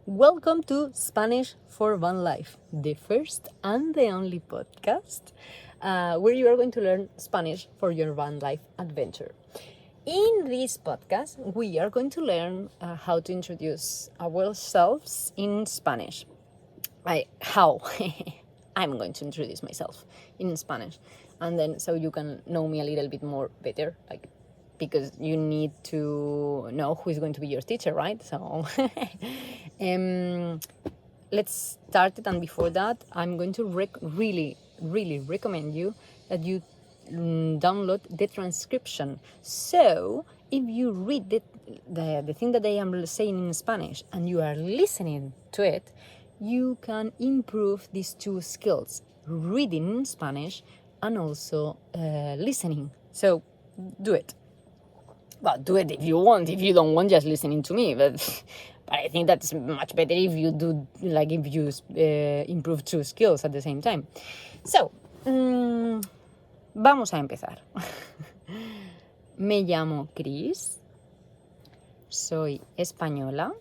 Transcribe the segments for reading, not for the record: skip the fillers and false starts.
Welcome to Spanish for Vanlife, the first and the only podcast where you are going to learn Spanish for your van life adventure. In this podcast, we are going to learn how to introduce ourselves in Spanish. How I'm going to introduce myself in Spanish, and then so you can know me a little bit more better, because you need to know who is going to be your teacher, right? So let's start it. And before that, I'm going to really recommend you that you download the transcription. So if you read the thing that I am saying in Spanish and you are listening to it, you can improve these two skills, reading in Spanish and also listening. So do it. Well, do it if you want. If you don't want, just listening to me. But I think that's much better if you do, if you improve two skills at the same time. So, vamos a empezar. Me llamo Cris. Soy española.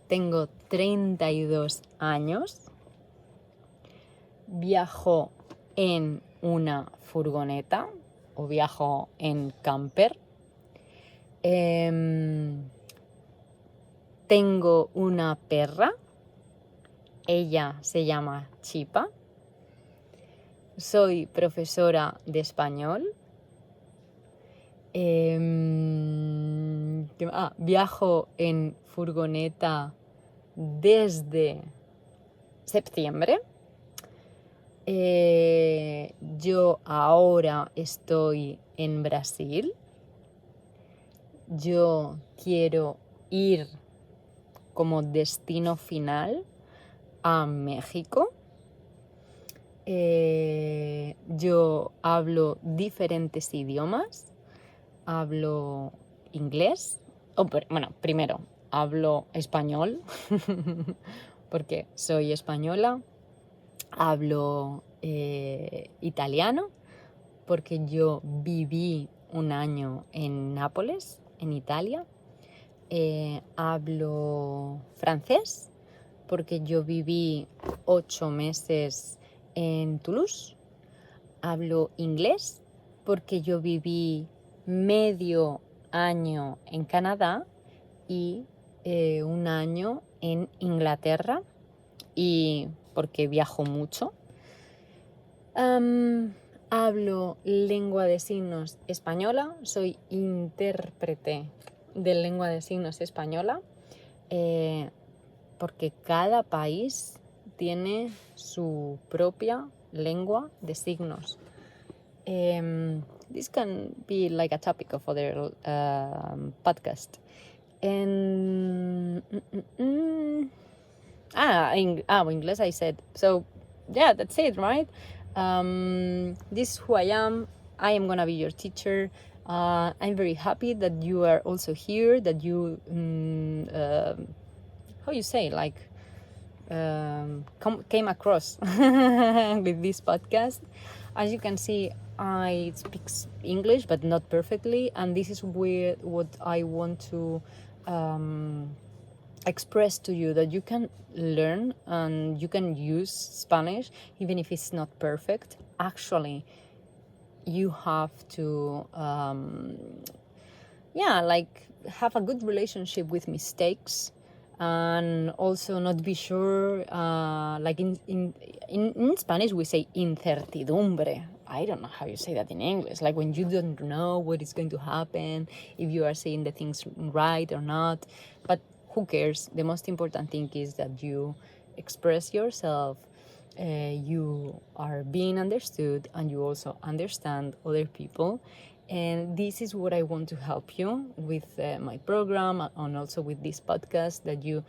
Tengo 32 años. Viajo en una furgoneta o viajo en camper. Tengo una perra. Ella se llama Chipa. Soy profesora de español. Viajo en furgoneta desde septiembre. Yo ahora estoy en Brasil. Yo quiero ir como destino final a México. Yo hablo diferentes idiomas. Hablo inglés. Primero hablo español porque soy española. Hablo italiano porque yo viví un año en Nápoles, en Italia. Hablo francés porque yo viví 8 meses en Toulouse. Hablo inglés porque yo viví medio año en Canadá y un año en Inglaterra, y porque viajo mucho. Hablo lengua de signos española, soy intérprete de lengua de signos española, porque cada país tiene su propia lengua de signos. This can be like a topic of other podcast. English I said. So yeah, that's it, right? This is who I am. I am gonna be your teacher. I'm very happy that you are also here, that you how you say, came across with this podcast. As you can see, I speak English but not perfectly, and this is what I want to express to you, that you can learn and you can use Spanish even if it's not perfect. Actually, you have to have a good relationship with mistakes, and also not be sure, in Spanish we say incertidumbre. I don't know how you say that in English, like when you don't know what is going to happen, if you are saying the things right or not. But who cares? The most important thing is that you express yourself, you are being understood, and you also understand other people. And this is what I want to help you with my program, and also with this podcast, that you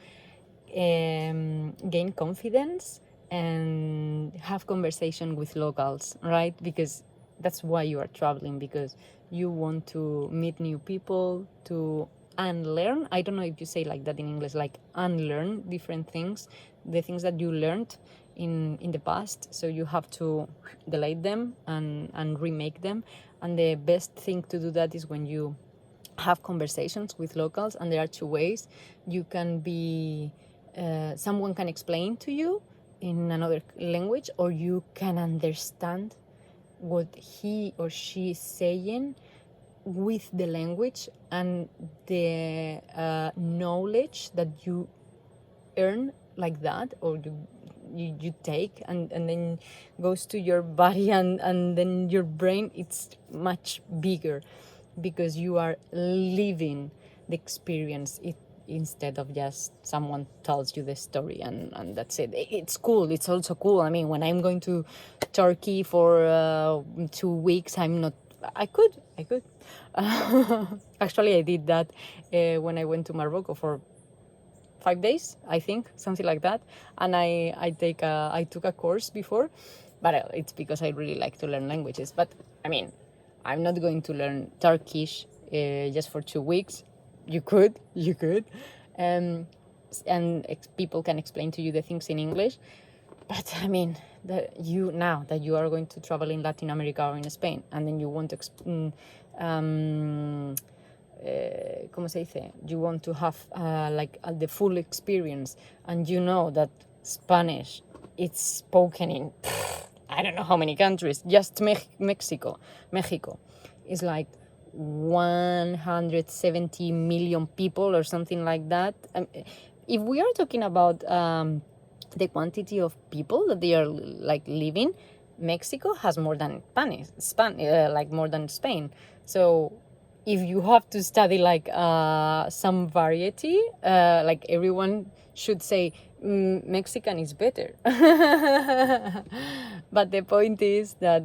gain confidence and have conversation with locals, right? Because that's why you are traveling, because you want to meet new people, to unlearn. I don't know if you say like that in English, like unlearn different things, the things that you learned in the past. So you have to delete them and remake them. And the best thing to do that is when you have conversations with locals, and there are two ways. You can be someone can explain to you in another language, or you can understand what he or she is saying with the language and the knowledge that you earn like that, or you take, and then goes to your body, and then your brain, it's much bigger because you are living the experience it, instead of just someone tells you the story, and that's it. It's cool. It's also cool. I mean, when I'm going to Turkey for 2 weeks, I could actually I did that when I went to Morocco for 5 days, I think, something like that. And I took a course before, but it's because I really like to learn languages. But I mean, I'm not going to learn Turkish just for 2 weeks. You could, and people can explain to you the things in English. But I mean, now that you are going to travel in Latin America or in Spain, and then you want to ¿cómo se dice? You want to have the full experience, and you know that Spanish, it's spoken in I don't know how many countries. Just Mexico is like 170 million people or something like that. If we are talking about the quantity of people that they are like living, Mexico has more than more than Spain. So if you have to study like some variety, like everyone should say Mexican is better. But the point is that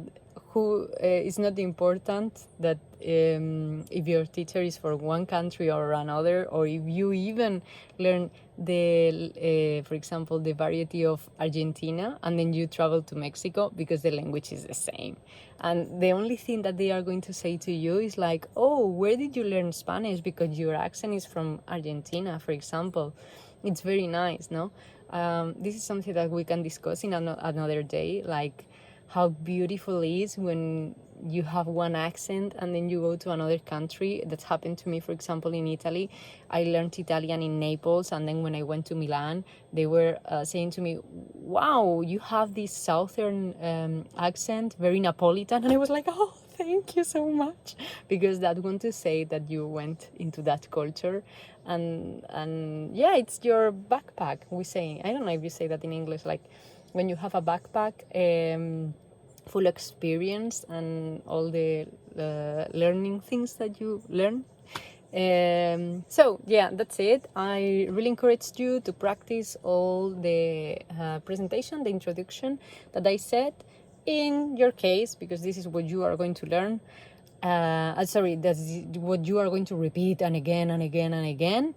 it's not important that if your teacher is for one country or another, or if you even learn for example, the variety of Argentina, and then you travel to Mexico, because the language is the same. And the only thing that they are going to say to you is like, oh, where did you learn Spanish? Because your accent is from Argentina, for example. It's very nice, no? This is something that we can discuss in another day, like how beautiful it is when you have one accent and then you go to another country. That's happened to me, for example, in Italy. I learned Italian in Naples, and then when I went to Milan, they were saying to me, wow, you have this southern accent, very Napolitan. And I was like, oh, thank you so much, because that want to say that you went into that culture. And yeah, it's your backpack, we say. I don't know if you say that in English, like when you have a backpack full experience and all the learning things that you learn. So yeah, that's it. I really encourage you to practice all the presentation, the introduction that I said in your case, because this is what you are going to learn. That's what you are going to repeat and again and again and again.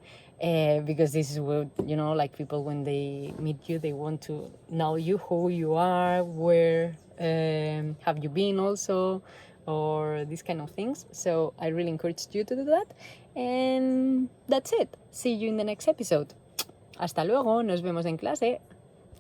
Because this is what, like people, when they meet you, they want to know you, who you are, where have you been also, or these kind of things. So I really encourage you to do that. And that's it. See you in the next episode. Hasta luego, nos vemos en clase.